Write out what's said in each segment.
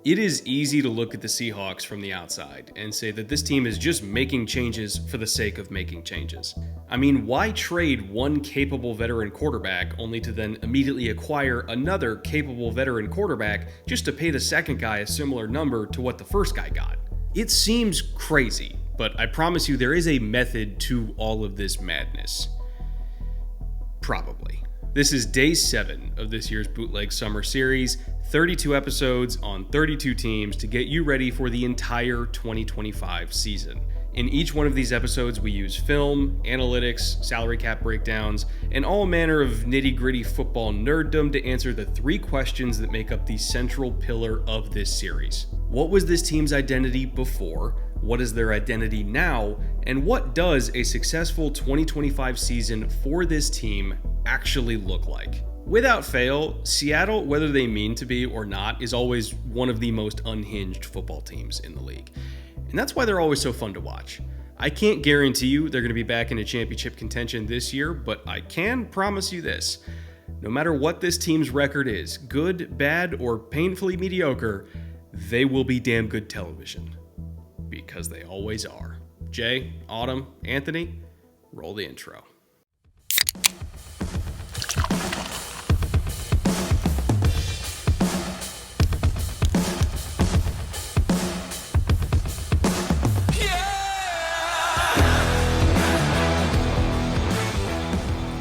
It is easy to look at the Seahawks from the outside and say that this team is just making changes for the sake of making changes. I mean, why trade one capable veteran quarterback only to then immediately acquire another capable veteran quarterback just to pay the second guy a similar number to what the first guy got? It seems crazy, but I promise you there is a method to all of this madness. Probably. This is day 7 of this year's Bootleg Summer Series, 32 episodes on 32 teams to get you ready for the entire 2025 season. In each one of these episodes, we use film, analytics, salary cap breakdowns, and all manner of nitty-gritty football nerddom to answer the 3 questions that make up the central pillar of this series. What was this team's identity before? What is their identity now? And what does a successful 2025 season for this team actually look like? Without fail, Seattle, whether they mean to be or not, is always one of the most unhinged football teams in the league. And that's why they're always so fun to watch. I can't guarantee you they're going to be back in a championship contention this year, but I can promise you this. No matter what this team's record is, good, bad, or painfully mediocre, they will be damn good television. Because they always are. Jay, Autumn, Anthony, roll the intro.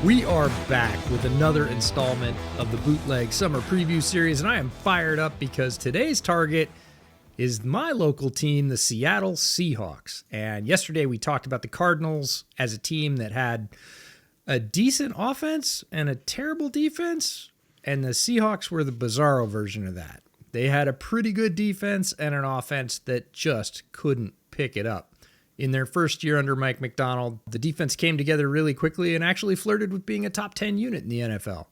We are back with another installment of the Bootleg Summer Preview Series, and I am fired up because today's target is my local team, the Seattle Seahawks. And yesterday we talked about the Cardinals as a team that had a decent offense and a terrible defense, and the Seahawks were the bizarro version of that. They had a pretty good defense and an offense that just couldn't pick it up. In their first year under Mike Macdonald, the defense came together really quickly and actually flirted with being a top 10 unit in the NFL.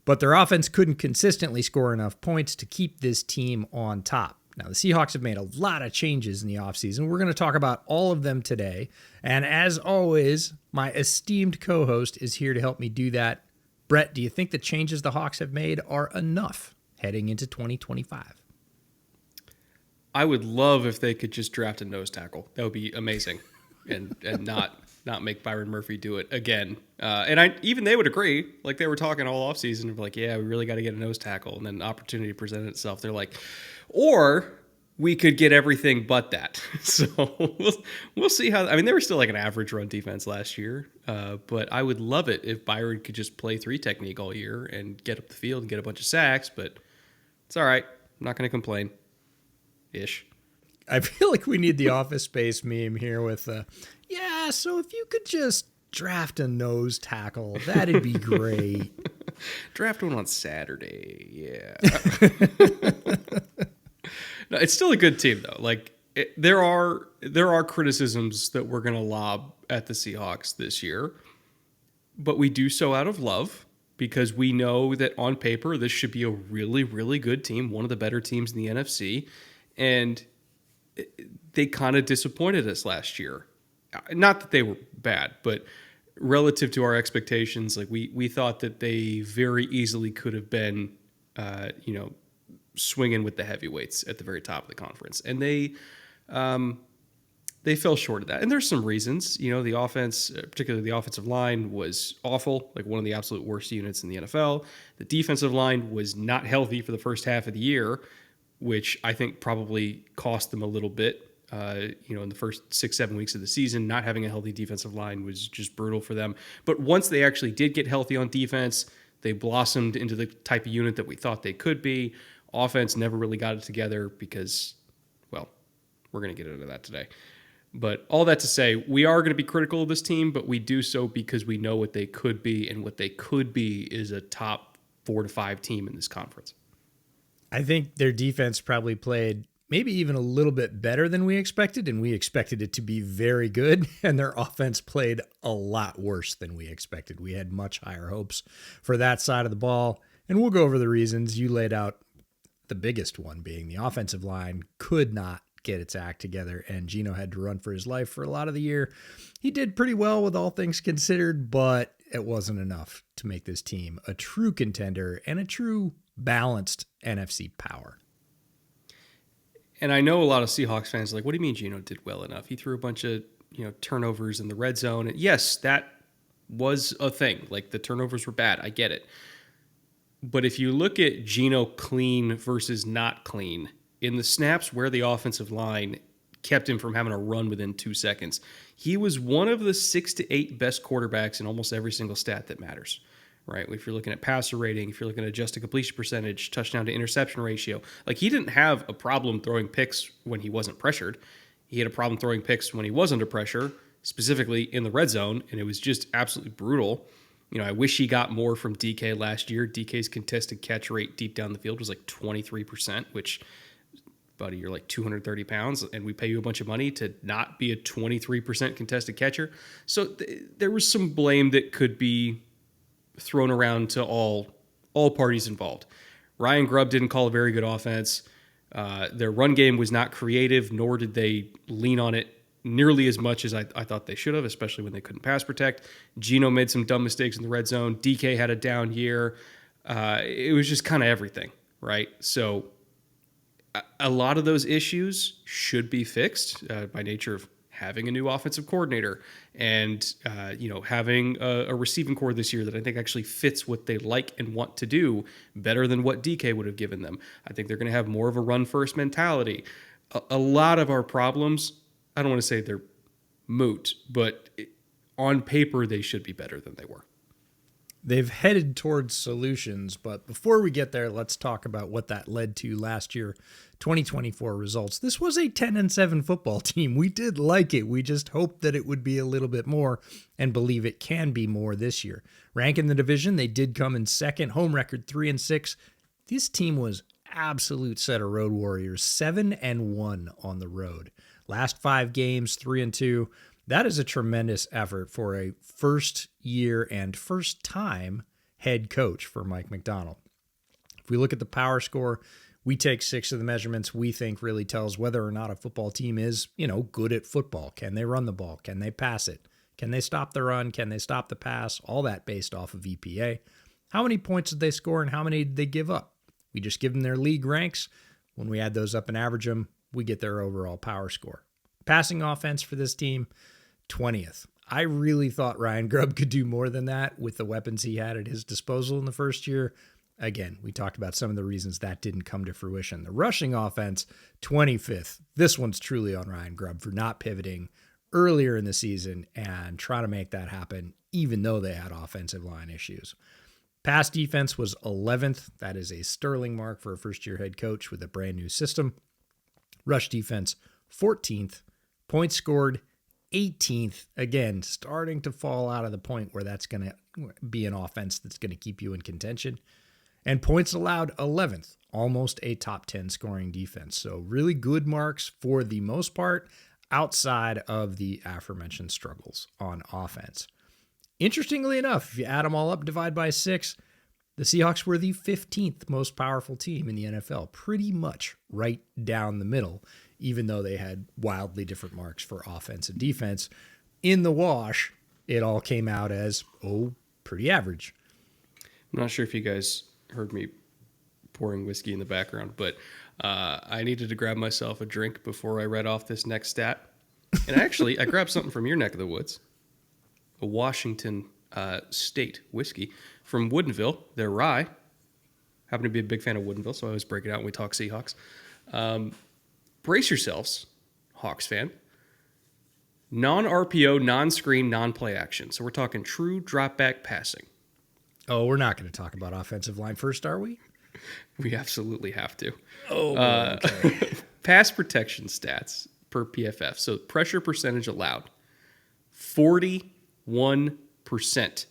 But their offense couldn't consistently score enough points to keep this team on top. Now, the Seahawks have made a lot of changes in the offseason. We're going to talk about all of them today. And as always, my esteemed co-host is here to help me do that. Brett, do you think the changes the Hawks have made are enough heading into 2025? I would love if they could just draft a nose tackle. That would be amazing, and not make Byron Murphy do it again. And even they would agree. Like, they were talking all offseason of like, yeah, we really got to get a nose tackle, and then opportunity presented itself. They're like, or we could get everything but that. So we'll see how. I mean, they were still like an average run defense last year, but I would love it if Byron could just play 3 technique all year and get up the field and get a bunch of sacks. But it's all right. I'm not going to complain. Ish. I feel like we need the Office Space meme here with, so if you could just draft a nose tackle, that'd be great. Draft one on Saturday, yeah. No, it's still a good team, though. Like, there are criticisms that we're going to lob at the Seahawks this year, but we do so out of love because we know that on paper this should be a really, really good team, one of the better teams in the NFC. And they kind of disappointed us last year. Not that they were bad, but relative to our expectations, like we thought that they very easily could have been, swinging with the heavyweights at the very top of the conference. And they fell short of that. And there's some reasons. The offense, particularly the offensive line, was awful, like one of the absolute worst units in the NFL. The defensive line was not healthy for the first half of the year, which I think probably cost them a little bit. In the first 6-7 weeks of the season, not having a healthy defensive line was just brutal for them. But once they actually did get healthy on defense, they blossomed into the type of unit that we thought they could be. Offense never really got it together because, well, we're going to get into that today. But all that to say, we are going to be critical of this team, but we do so because we know what they could be, and what they could be is a top 4 to 5 team in this conference. I think their defense probably played maybe even a little bit better than we expected, and we expected it to be very good, and their offense played a lot worse than we expected. We had much higher hopes for that side of the ball, and we'll go over the reasons. You laid out the biggest one being the offensive line could not get its act together, and Gino had to run for his life for a lot of the year. He did pretty well with all things considered, but it wasn't enough to make this team a true contender and a true balanced NFC power. And I know a lot of Seahawks fans are like, what do you mean Geno did well enough? He threw a bunch of turnovers in the red zone. And yes, that was a thing. Like, the turnovers were bad. I get it. But if you look at Geno clean versus not clean, in the snaps where the offensive line kept him from having a run within 2 seconds, he was one of the 6 to 8 best quarterbacks in almost every single stat that matters, right? If you're looking at passer rating, if you're looking at adjusted completion percentage, touchdown to interception ratio, like, he didn't have a problem throwing picks when he wasn't pressured. He had a problem throwing picks when he was under pressure, specifically in the red zone, and it was just absolutely brutal. I wish he got more from DK last year. DK's contested catch rate deep down the field was like 23%, which, buddy, you're like 230 pounds, and we pay you a bunch of money to not be a 23% contested catcher. So there was some blame that could be thrown around to all parties involved. Ryan Grubb didn't call a very good offense. Their run game was not creative, nor did they lean on it nearly as much as I thought they should have, especially when they couldn't pass protect. Geno made some dumb mistakes in the red zone. DK had a down year. It was just kind of everything, right? So a lot of those issues should be fixed by nature of having a new offensive coordinator and having a receiving core this year that I think actually fits what they like and want to do better than what DK would have given them. I think they're going to have more of a run-first mentality. A lot of our problems, I don't want to say they're moot, but on paper they should be better than they were. They've headed towards solutions, but before we get there, let's talk about what that led to last year, 2024 results. This was a 10-7 football team. We did like it. We just hoped that it would be a little bit more and believe it can be more this year. Rank in the division, they did come in second. Home record 3-6. This team was absolute set of road warriors, 7-1 on the road. Last 5 games, 3-2. That is a tremendous effort for a first year and first time head coach for Mike Macdonald. If we look at the power score, we take 6 of the measurements we think really tells whether or not a football team is, good at football. Can they run the ball? Can they pass it? Can they stop the run? Can they stop the pass? All that based off of EPA. How many points did they score and how many did they give up? We just give them their league ranks. When we add those up and average them, we get their overall power score. Passing offense for this team, 20th. I really thought Ryan Grubb could do more than that with the weapons he had at his disposal in the first year. Again, we talked about some of the reasons that didn't come to fruition. The rushing offense, 25th. This one's truly on Ryan Grubb for not pivoting earlier in the season and trying to make that happen, even though they had offensive line issues. Pass defense was 11th. That is a sterling mark for a first-year head coach with a brand new system. Rush defense, 14th. Points scored, 18th. Again, starting to fall out of the point where that's going to be an offense that's going to keep you in contention. And points allowed, 11th. Almost a top 10 scoring defense. So really good marks for the most part outside of the aforementioned struggles on offense. Interestingly enough, if you add them all up, divide by 6, the Seahawks were the 15th most powerful team in the NFL, pretty much right down the middle, even though they had wildly different marks for offense and defense. In the wash, it all came out as, pretty average. I'm not sure if you guys heard me pouring whiskey in the background, but I needed to grab myself a drink before I read off this next stat. And actually, I grabbed something from your neck of the woods, a Washington State whiskey from Woodinville, their rye. Happen to be a big fan of Woodinville, so I always break it out when we talk Seahawks. Brace yourselves, Hawks fan. Non-RPO, non-screen, non-play action. So we're talking true drop-back passing. Oh, we're not going to talk about offensive line first, are we? We absolutely have to. Okay. Pass protection stats per PFF. So pressure percentage allowed. 41%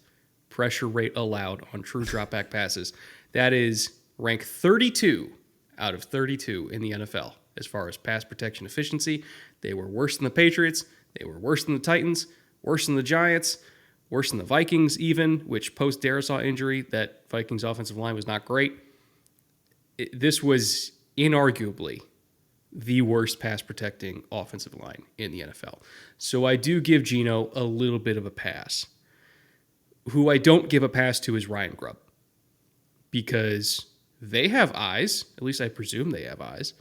pressure rate allowed on true drop-back passes. That is rank 32 out of 32 in the NFL as far as pass protection efficiency. They were worse than the Patriots. They were worse than the Titans, worse than the Giants, worse than the Vikings even, which post-Darisaw injury, that Vikings offensive line was not great. This was inarguably the worst pass-protecting offensive line in the NFL. So I do give Geno a little bit of a pass. Who I don't give a pass to is Ryan Grubb, because they have eyes, at least I presume they have eyes,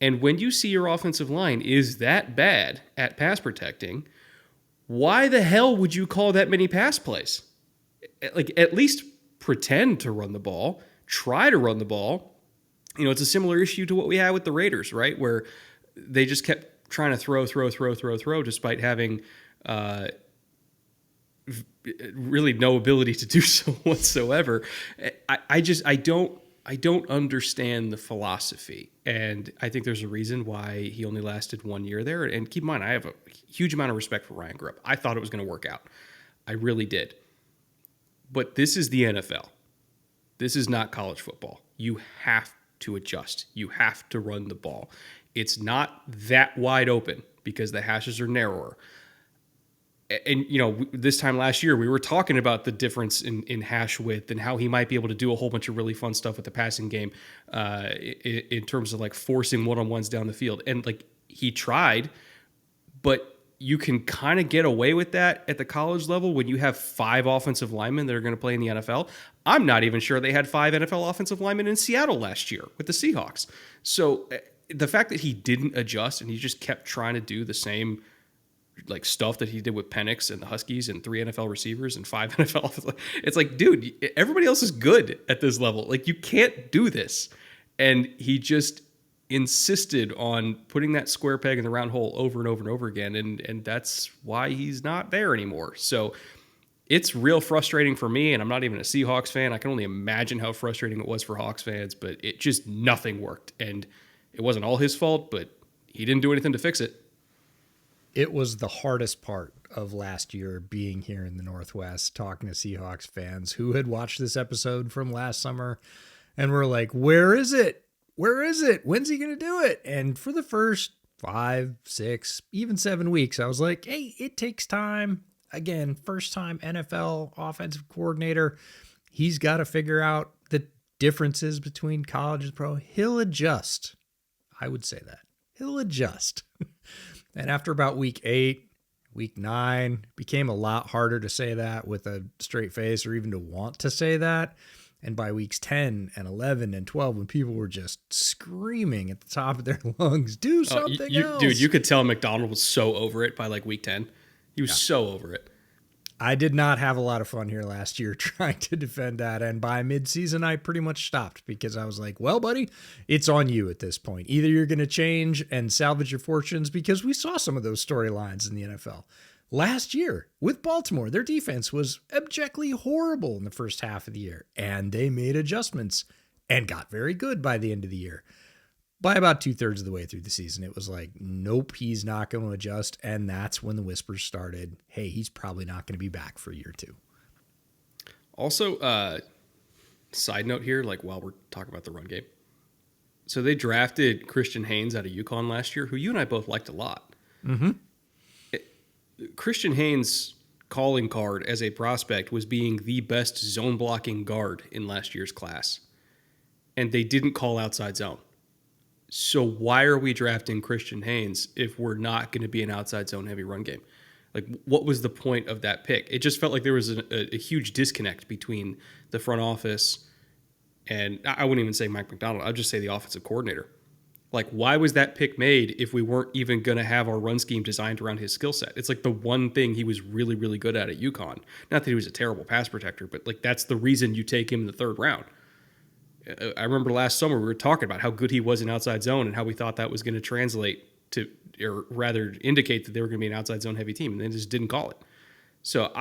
And when you see your offensive line is that bad at pass protecting, why the hell would you call that many pass plays? Like, at least pretend to run the ball, try to run the ball. You know, it's a similar issue to what we had with the Raiders, right? Where they just kept trying to throw, despite having really no ability to do so whatsoever. I don't understand the philosophy. And I think there's a reason why he only lasted 1 year there. And keep in mind, I have a huge amount of respect for Ryan Grubb. I thought it was going to work out. I really did. But this is the NFL. This is not college football. You have to adjust. You have to run the ball. It's not that wide open because the hashes are narrower. And, you know, this time last year, we were talking about the difference in hash width and how he might be able to do a whole bunch of really fun stuff with the passing game in terms of like forcing one-on-ones down the field. And like he tried, but you can kind of get away with that at the college level when you have 5 offensive linemen that are going to play in the NFL. I'm not even sure they had 5 NFL offensive linemen in Seattle last year with the Seahawks. So the fact that he didn't adjust and he just kept trying to do the same like stuff that he did with Penix and the Huskies and 3 NFL receivers and 5 NFL. It's like, dude, everybody else is good at this level. Like, you can't do this. And he just insisted on putting that square peg in the round hole over and over and over again. And that's why he's not there anymore. So it's real frustrating for me. And I'm not even a Seahawks fan. I can only imagine how frustrating it was for Hawks fans, but it just, nothing worked. And it wasn't all his fault, but he didn't do anything to fix it. It was the hardest part of last year being here in the Northwest, talking to Seahawks fans who had watched this episode from last summer and were like, where is it? Where is it? When's he going to do it? And for the first 5, 6, even 7 weeks, I was like, hey, it takes time. Again, first time NFL offensive coordinator. He's got to figure out the differences between college and pro. He'll adjust. I would say that. He'll adjust. And after about week 8, week 9, became a lot harder to say that with a straight face or even to want to say that. And by weeks 10 and 11 and 12, when people were just screaming at the top of their lungs, do something else. Dude, you could tell McDonald was so over it by like week 10. He was so over it. I did not have a lot of fun here last year trying to defend that. And by midseason, I pretty much stopped because I was like, well, buddy, it's on you at this point. Either you're going to change and salvage your fortunes, because we saw some of those storylines in the NFL. Last year with Baltimore, their defense was abjectly horrible in the first half of the year, and they made adjustments and got very good by the end of the year. By about 2/3 of the way through the season, it was like, nope, he's not going to adjust. And that's when the whispers started. Hey, he's probably not going to be back for a year or two. Also, side note here, like while we're talking about the run game. So they drafted Christian Haynes out of UConn last year, who you and I both liked a lot. Mm-hmm. Christian Haynes' calling card as a prospect was being the best zone blocking guard in last year's class. And they didn't call outside zone. So why are we drafting Christian Haynes if we're not going to be an outside zone heavy run game? Like, what was the point of that pick? It just felt like there was a huge disconnect between the front office and I wouldn't even say Mike McDonald. I'd just say the offensive coordinator. Like, why was that pick made if we weren't even going to have our run scheme designed around his skill set? It's like the one thing he was really, really good at UConn. Not that he was a terrible pass protector, but like that's the reason you take him in the 3rd round. I remember last summer we were talking about how good he was in outside zone and how we thought that was going to translate to, or rather indicate that they were going to be an outside zone heavy team, and they just didn't call it. So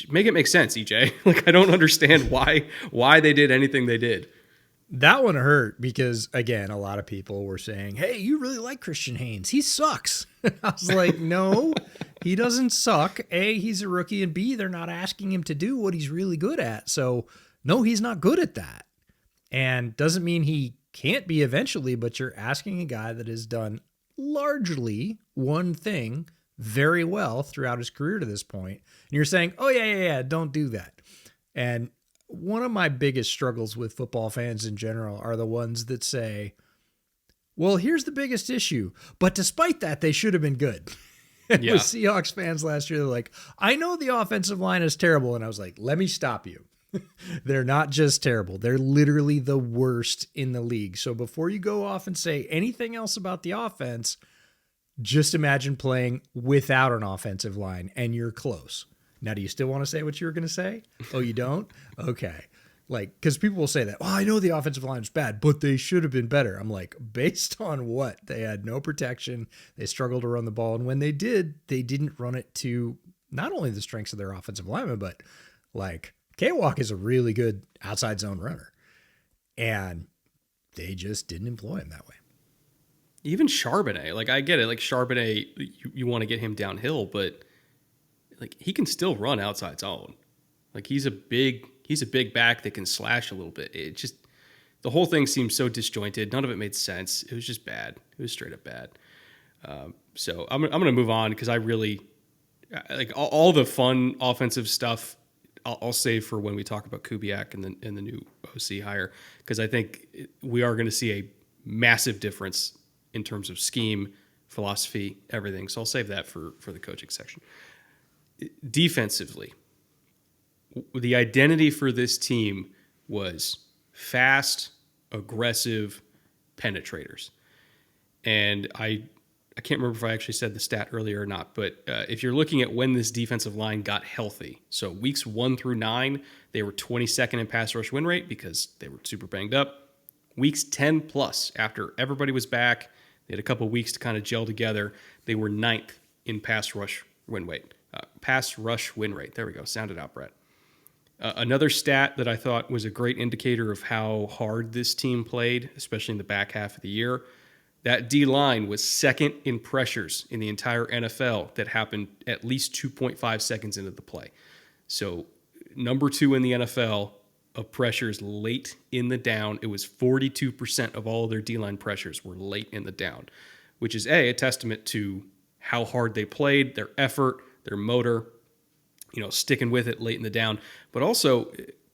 make it make sense, EJ. Like, I don't understand why they did anything they did. That one hurt because, again, a lot of people were saying, hey, you really like Christian Haynes. He sucks. I was like, no, he doesn't suck. A, he's a rookie, and B, they're not asking him to do what he's really good at. So no, he's not good at that. And doesn't mean he can't be eventually, but you're asking a guy that has done largely one thing very well throughout his career to this point. And you're saying, oh, yeah, don't do that. And one of my biggest struggles with football fans in general are the ones that say, well, here's the biggest issue, but despite that, they should have been good. And with Seahawks fans last year, they're like, I know the offensive line is terrible. And I was like, let me stop you. They're not just terrible. They're literally the worst in the league. So before you go off and say anything else about the offense, just imagine playing without an offensive line and you're close. Now, do you still want to say what you were going to say? Oh, you don't? Okay. Like, because people will say that, well, I know the offensive line is bad, but they should have been better. I'm like, based on what? They had no protection. They struggled to run the ball. And when they did, they didn't run it to not only the strengths of their offensive lineman, but like K-Walk is a really good outside zone runner. And they just didn't employ him that way. Even Charbonnet, like I get it, like Charbonnet, you want to get him downhill, but like he can still run outside zone. Like he's a big back that can slash a little bit. It just, the whole thing seemed so disjointed. None of it made sense. It was just bad. It was straight up bad. So I'm going to move on because I really like all the fun offensive stuff. I'll save for when we talk about Kubiak and the new OC hire, because I think we are going to see a massive difference in terms of scheme, philosophy, everything. So I'll save that for the coaching section. Defensively, the identity for this team was fast, aggressive penetrators. And I can't remember if I actually said the stat earlier or not, but if you're looking at when this defensive line got healthy, so weeks 1 through 9, they were 22nd in pass rush win rate because they were super banged up. Weeks 10 plus, after everybody was back, they had a couple weeks to kind of gel together, they were 9th in pass rush win rate. There we go. Sound it out, Brett. Another stat that I thought was a great indicator of how hard this team played, especially in the back half of the year, that D-line was second in pressures in the entire NFL that happened at least 2.5 seconds into the play. So number 2 in the NFL of pressures late in the down. It was 42% of all of their D-line pressures were late in the down, which is a testament to how hard they played, their effort, their motor, sticking with it late in the down, but also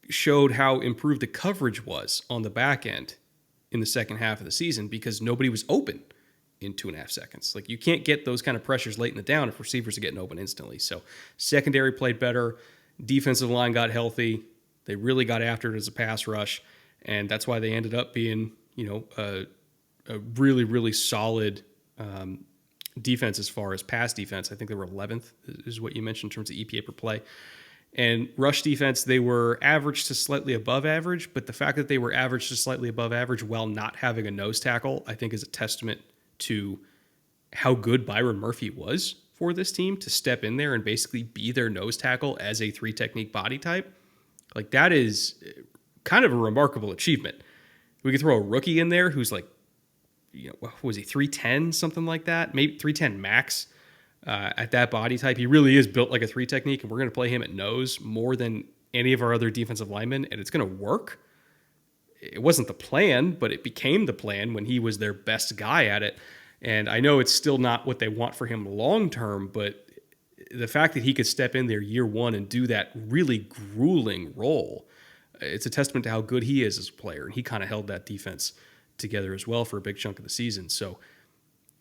showed how improved the coverage was on the back end in the second half of the season because nobody was open in 2.5 seconds. Like you can't get those kind of pressures late in the down if receivers are getting open instantly. So secondary played better, defensive line got healthy, they really got after it as a pass rush, and that's why they ended up being, a really, really solid defense as far as pass defense. I think they were 11th is what you mentioned in terms of EPA per play. And rush defense, they were average to slightly above average, but the fact that they were average to slightly above average while not having a nose tackle, I think is a testament to how good Byron Murphy was for this team to step in there and basically be their nose tackle as a 3-technique body type. Like that is kind of a remarkable achievement. We could throw a rookie in there who's like, what was he, 310, something like that? Maybe 310 max at that body type. He really is built like a 3-technique, and we're going to play him at nose more than any of our other defensive linemen, and it's going to work. It wasn't the plan, but it became the plan when he was their best guy at it. And I know it's still not what they want for him long-term, but the fact that he could step in there year one and do that really grueling role, it's a testament to how good he is as a player. And he kind of held that defense together as well for a big chunk of the season. So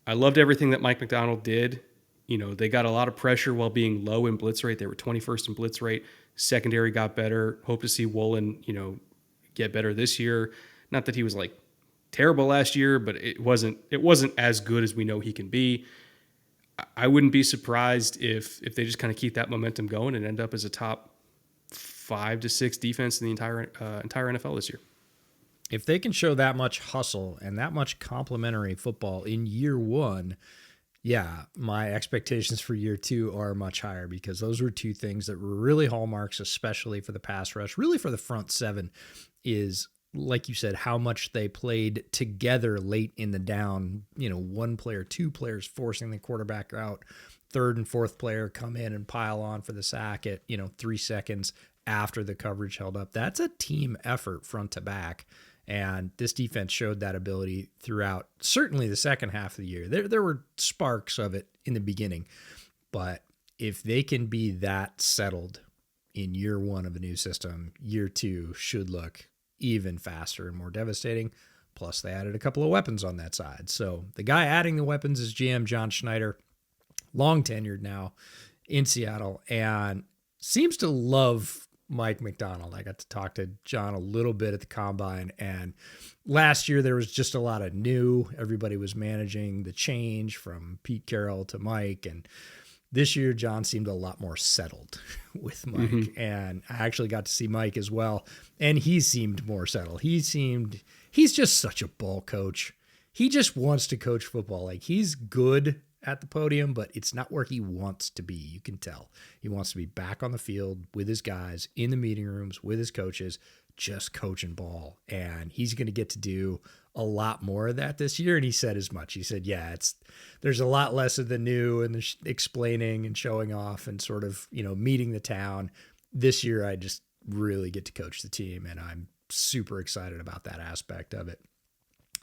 I loved everything that Mike McDonald did. They got a lot of pressure while being low in blitz rate. They were 21st in blitz rate. Secondary got better. Hope to see Woolen, get better this year. Not that he was like terrible last year, but it wasn't as good as we know he can be. I wouldn't be surprised if they just kind of keep that momentum going and end up as a top 5 to 6 defense in the entire NFL this year. If they can show that much hustle and that much complementary football in year one, yeah, my expectations for year 2 are much higher because those were 2 things that were really hallmarks, especially for the pass rush, really for the front 7, is, like you said, how much they played together late in the down. 1 player, 2 players forcing the quarterback out, 3rd and 4th player come in and pile on for the sack at 3 seconds after the coverage held up. That's a team effort front to back. And this defense showed that ability throughout, certainly the second half of the year. There were sparks of it in the beginning. But if they can be that settled in year 1 of a new system, year 2 should look even faster and more devastating. Plus, they added a couple of weapons on that side. So the guy adding the weapons is GM John Schneider, long tenured now in Seattle, and seems to love Mike McDonald. I got to talk to John a little bit at the combine, and last year there was just a lot of new. Everybody was managing the change from Pete Carroll to Mike, and this year John seemed a lot more settled with Mike, and I actually got to see Mike as well, and he seemed more settled. He's just such a ball coach. He just wants to coach football. Like, he's good at the podium, but it's not where he wants to be. You can tell. He wants to be back on the field with his guys, in the meeting rooms, with his coaches, just coaching ball. And he's going to get to do a lot more of that this year. And he said as much. He said, yeah, there's a lot less of the new and the explaining and showing off and sort of, meeting the town. This year, I just really get to coach the team, and I'm super excited about that aspect of it.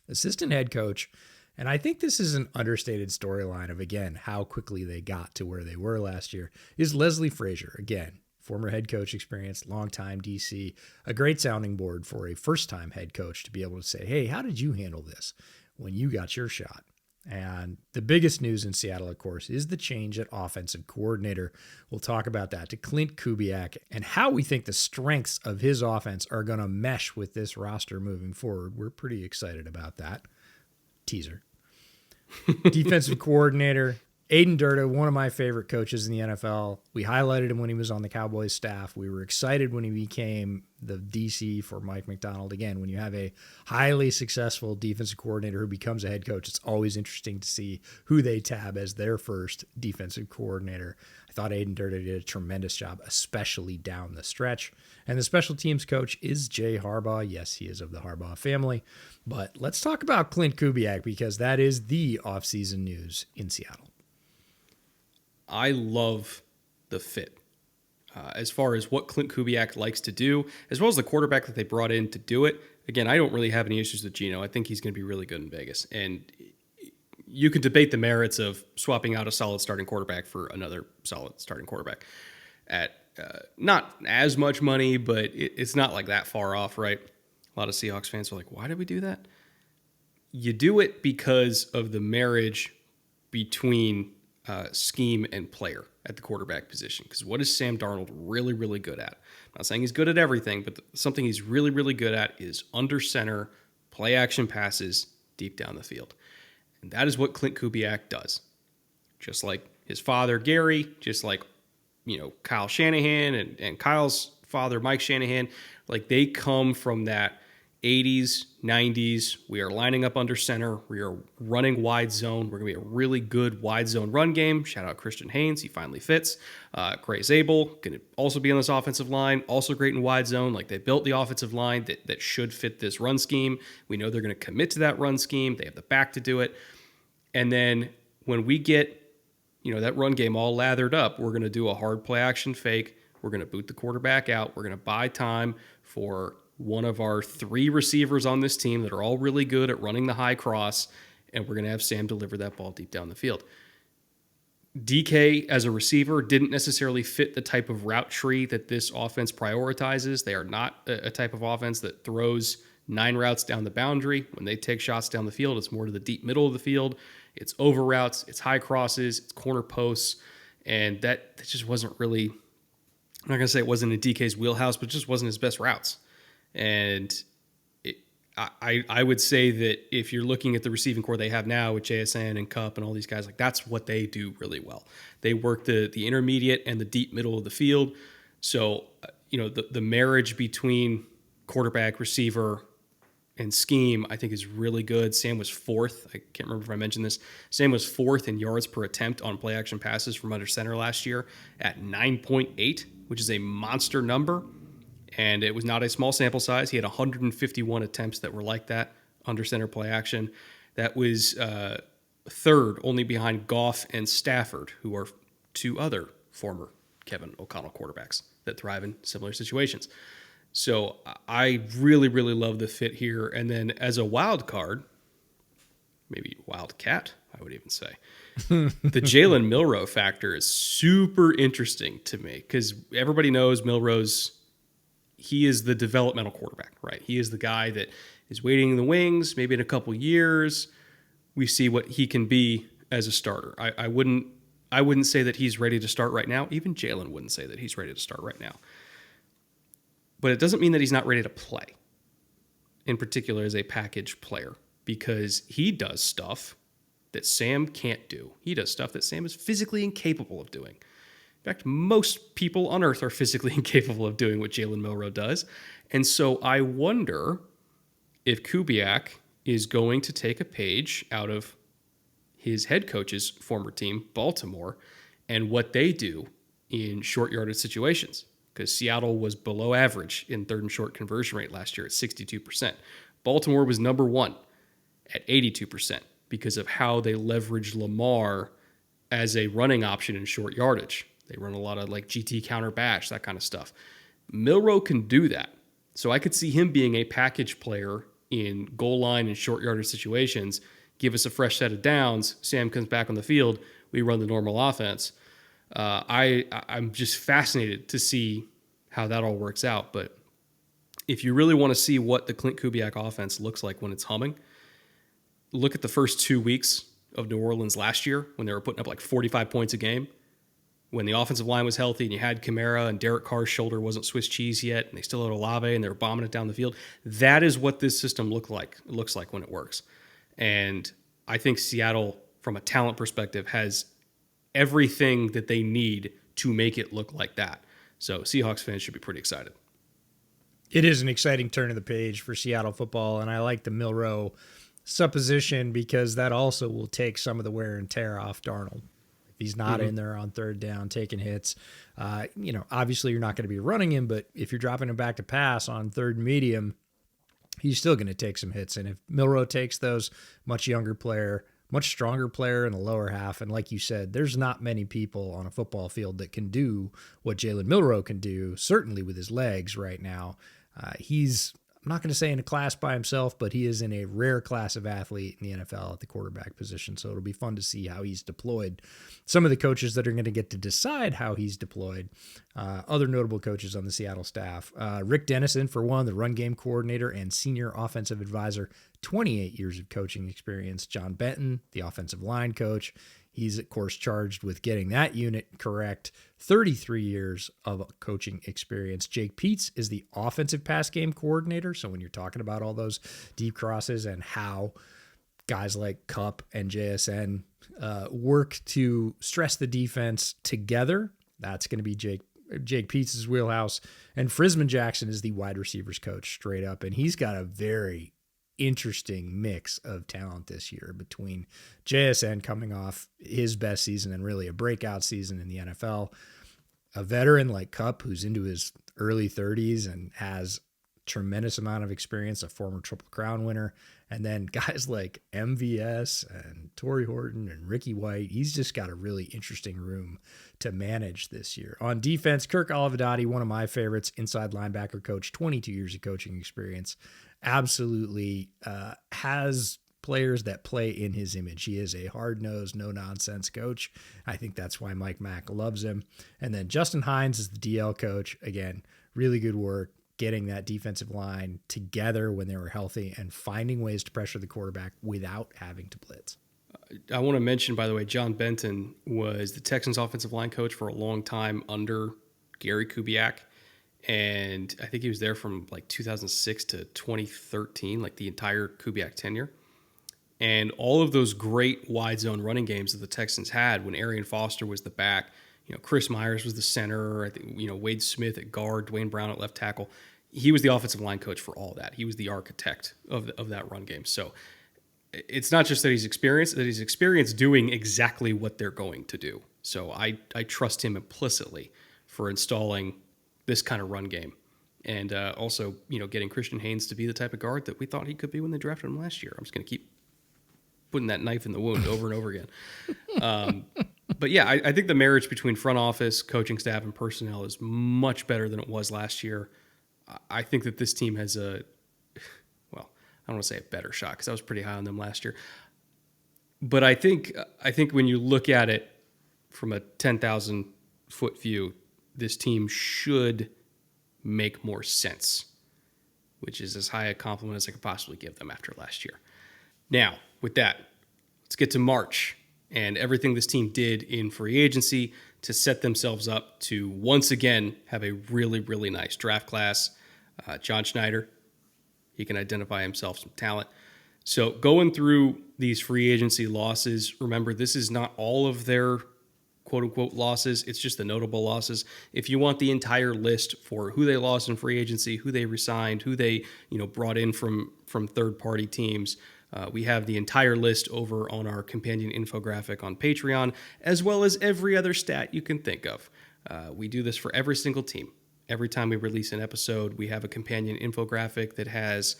Assistant head coach, and I think this is an understated storyline of, again, how quickly they got to where they were last year, is Leslie Frazier. Again, former head coach experience, longtime DC, a great sounding board for a first-time head coach to be able to say, hey, how did you handle this when you got your shot? And the biggest news in Seattle, of course, is the change at offensive coordinator. We'll talk about that, to Klint Kubiak, and how we think the strengths of his offense are going to mesh with this roster moving forward. We're pretty excited about that. Teaser. Defensive coordinator, Aiden Durda, one of my favorite coaches in the NFL. We highlighted him when he was on the Cowboys staff. We were excited when he became the DC for Mike McDonald. Again, when you have a highly successful defensive coordinator who becomes a head coach, it's always interesting to see who they tab as their first defensive coordinator. I thought Aiden Durda did a tremendous job, especially down the stretch. And the special teams coach is Jay Harbaugh. Yes, he is of the Harbaugh family. But let's talk about Klint Kubiak, because that is the offseason news in Seattle. I love the fit as far as what Klint Kubiak likes to do, as well as the quarterback that they brought in to do it. Again, I don't really have any issues with Geno. I think he's going to be really good in Vegas. And you could debate the merits of swapping out a solid starting quarterback for another solid starting quarterback at not as much money, but it's not like that far off, right? A lot of Seahawks fans are like, why did we do that? You do it because of the marriage between scheme and player at the quarterback position. Because what is Sam Darnold really, really good at? I'm not saying he's good at everything, but something he's really, really good at is under center, play action passes deep down the field. And that is what Klint Kubiak does. Just like his father, Gary, just like, Kyle Shanahan and Kyle's father, Mike Shanahan, like they come from that 80s, 90s. We are lining up under center. We are running wide zone. We're going to be a really good wide zone run game. Shout out Christian Haynes. He finally fits. Gray Zabel going to also be on this offensive line. Also great in wide zone. Like, they built the offensive line that should fit this run scheme. We know they're going to commit to that run scheme. They have the back to do it. And then when we get, that run game all lathered up, we're going to do a hard play action fake. We're going to boot the quarterback out. We're going to buy time for one of our 3 receivers on this team that are all really good at running the high cross, and we're going to have Sam deliver that ball deep down the field. DK as a receiver didn't necessarily fit the type of route tree that this offense prioritizes. They are not a type of offense that throws 9 routes down the boundary. When they take shots down the field, it's more to the deep middle of the field. It's over routes, it's high crosses, it's corner posts, and that just wasn't really, I'm not going to say it wasn't in DK's wheelhouse, but it just wasn't his best routes. And I would say that if you're looking at the receiving core they have now with JSN and Kupp and all these guys, like, that's what they do really well. They work the intermediate and the deep middle of the field. So, the marriage between quarterback, receiver, and scheme, I think, is really good. Sam was 4th. I can't remember if I mentioned this. Sam was 4th in yards per attempt on play action passes from under center last year at 9.8, which is a monster number. And it was not a small sample size. He had 151 attempts that were like that under center play action. That was 3rd, only behind Goff and Stafford, who are 2 other former Kevin O'Connell quarterbacks that thrive in similar situations. So I really, really love the fit here. And then as a wild card, maybe wildcat, I would even say, the Jalen Milroe factor is super interesting to me, because everybody knows Milroe's, he is the developmental quarterback, right? He is the guy that is waiting in the wings. Maybe in a couple years, we see what he can be as a starter. I wouldn't say that he's ready to start right now. Even Jalen wouldn't say that he's ready to start right now. But it doesn't mean that he's not ready to play, in particular as a package player, because he does stuff that Sam can't do. He does stuff that Sam is physically incapable of doing. In fact, most people on earth are physically incapable of doing what Jalen Milroe does. And so I wonder if Kubiak is going to take a page out of his head coach's former team, Baltimore, and what they do in short yardage situations. Because Seattle was below average in third and short conversion rate last year at 62%. Baltimore was number one at 82% because of how they leverage Lamar as a running option in short yardage. They run a lot of like GT counter bash, that kind of stuff. Milroe can do that. So I could see him being a package player in goal line and short yardage situations. Give us a fresh set of downs. Sam comes back on the field. We run the normal offense. I'm just fascinated to see how that all works out. But if you really want to see what the Klint Kubiak offense looks like when it's humming, look at the first 2 weeks of New Orleans last year when they were putting up like 45 points a game. When the offensive line was healthy and you had Kamara and Derek Carr's shoulder wasn't Swiss cheese yet, and they still had Olave and they were bombing it down the field. That is what this system looks like when it works. And I think Seattle, from a talent perspective, has everything that they need to make it look like that. So Seahawks fans should be pretty excited. It is an exciting turn of the page for Seattle football, and I like the Milroe supposition because that also will take some of the wear and tear off Darnold. He's not in there on third down, taking hits. Obviously you're not going to be running him, but if you're dropping him back to pass on third and medium, he's still going to take some hits. And if Milroe takes those, much younger player, much stronger player in the lower half. And like you said, there's not many people on a football field that can do what Jalen Milroe can do, certainly with his legs right now. He's, I'm not going to say in a class by himself, but he is in a rare class of athlete in the NFL at the quarterback position. So it'll be fun to see how he's deployed. Some of the coaches that are going to get to decide how he's deployed, other notable coaches on the Seattle staff, Rick Dennison, for one, the run game coordinator and senior offensive advisor, 28 years of coaching experience. John Benton, the offensive line coach. He's, of course, charged with getting that unit correct. 33 years of coaching experience. Jake Peetz is the offensive pass game coordinator. So when you're talking about all those deep crosses and how guys like Kupp and JSN work to stress the defense together, that's going to be Jake Peetz's wheelhouse. And Frisman Jackson is the wide receivers coach straight up. And he's got a very interesting mix of talent this year between JSN coming off his best season and really a breakout season in the NFL, a veteran like Kupp who's into his early 30s and has tremendous amount of experience, a former Triple Crown winner, and then guys like MVS and Torrey Horton and Ricky White. He's just got a really interesting room to manage this year. On defense, Kirk Olivadotti, one of my favorites, inside linebacker coach, 22 years of coaching experience, absolutely has players that play in his image. He is a hard-nosed, no-nonsense coach. I think that's why Mike Mack loves him. And then Justin Hines is the DL coach. Again, really good work getting that defensive line together when they were healthy and finding ways to pressure the quarterback without having to blitz. I want to mention, by the way, John Benton was the Texans offensive line coach for a long time under Gary Kubiak. And I think he was there from like 2006 to 2013, like the entire Kubiak tenure. And all of those great wide zone running games that the Texans had when Arian Foster was the back, Chris Myers was the center, I think, Wade Smith at guard, Dwayne Brown at left tackle. He was the offensive line coach for all that. He was the architect of that run game. So it's not just that he's experienced doing exactly what they're going to do. So I trust him implicitly for installing this kind of run game. And also, getting Christian Haynes to be the type of guard that we thought he could be when they drafted him last year. I'm just going to keep putting that knife in the wound over and over again. But yeah, I think the marriage between front office, coaching staff, and personnel is much better than it was last year. I think that this team has I don't want to say a better shot because I was pretty high on them last year. But I think when you look at it from a 10,000 foot view, this team should make more sense, which is as high a compliment as I could possibly give them after last year. Now, with that, let's get to March and everything this team did in free agency to set themselves up to once again have a really, really nice draft class. John Schneider, he can identify himself some talent. So going through these free agency losses, remember, this is not all of their quote-unquote losses. It's just the notable losses. If you want the entire list for who they lost in free agency, who they resigned, who they brought in from third-party teams, we have the entire list over on our companion infographic on Patreon, as well as every other stat you can think of. We do this for every single team. Every time we release an episode, we have a companion infographic that has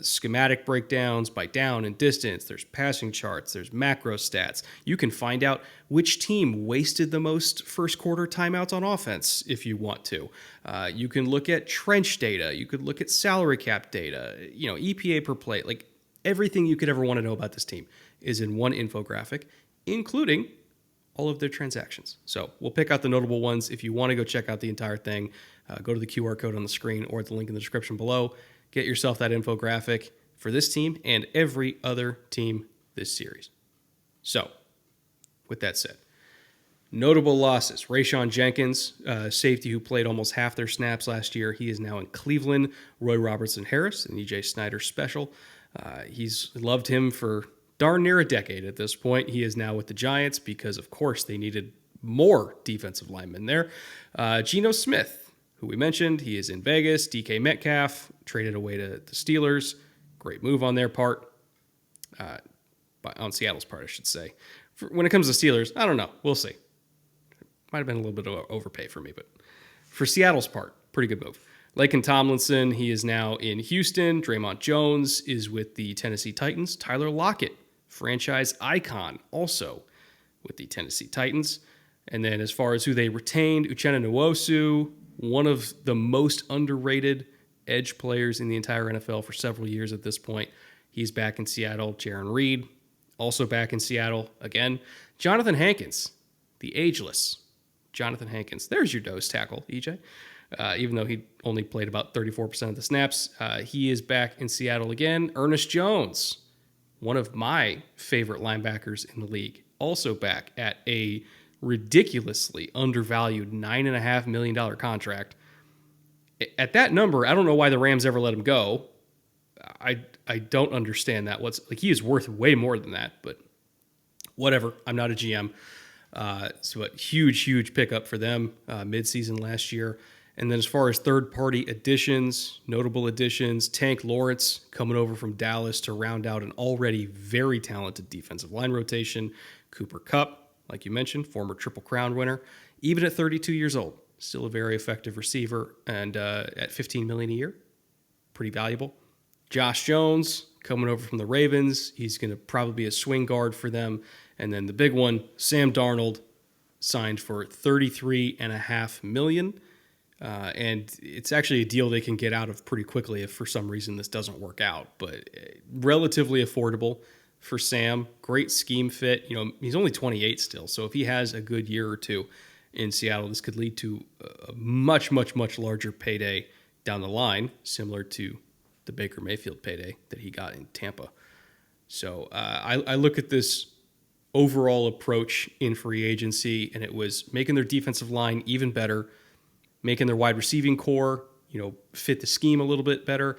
schematic breakdowns by down and distance. There's passing charts. There's macro stats. You can find out which team wasted the most first quarter timeouts on offense if you want to. You can look at trench data. You could look at salary cap data, EPA per play. Like everything you could ever want to know about this team is in one infographic, including all of their transactions. So we'll pick out the notable ones. If you want to go check out the entire thing, go to the QR code on the screen or at the link in the description below. Get yourself that infographic for this team and every other team this series. So, with that said, notable losses. Rayshon Jenkins, safety who played almost half their snaps last year. He is now in Cleveland. Roy Robertson-Harris, an E.J. Snyder special. He's loved him for darn near a decade at this point. He is now with the Giants because, of course, they needed more defensive linemen there. Geno Smith, who we mentioned, he is in Vegas. DK Metcalf traded away to the Steelers. Great move on their part. On Seattle's part, I should say. When it comes to Steelers, I don't know. We'll see. Might have been a little bit of overpay for me, but for Seattle's part, pretty good move. Laken Tomlinson, he is now in Houston. Draymond Jones is with the Tennessee Titans. Tyler Lockett, franchise icon, also with the Tennessee Titans. And then as far as who they retained, Uchenna Nwosu, one of the most underrated edge players in the entire NFL for several years at this point. He's back in Seattle. Jaron Reed, also back in Seattle again. Jonathan Hankins, the ageless Jonathan Hankins. There's your nose tackle, EJ. Even though he only played about 34% of the snaps, he is back in Seattle again. Ernest Jones, one of my favorite linebackers in the league, also back at a ridiculously undervalued $9.5 million contract. At that number, I don't know why the Rams ever let him go. I don't understand that. He is worth way more than that, but whatever. I'm not a GM. So a huge pickup for them midseason last year. And then as far as third-party additions, notable additions, Tank Lawrence coming over from Dallas to round out an already very talented defensive line rotation. Cooper Kupp, like you mentioned, former Triple Crown winner. Even at 32 years old, still a very effective receiver. And at $15 million a year, pretty valuable. Josh Jones coming over from the Ravens. He's going to probably be a swing guard for them. And then the big one, Sam Darnold, signed for $33.5 million. And it's actually a deal they can get out of pretty quickly if for some reason this doesn't work out. But relatively affordable for Sam. Great scheme fit. He's only 28 still, so if he has a good year or two in Seattle, this could lead to a much larger payday down the line, similar to the Baker Mayfield payday that he got in Tampa. So I look at this overall approach in free agency, and it was making their defensive line even better, making their wide receiving core, fit the scheme a little bit better,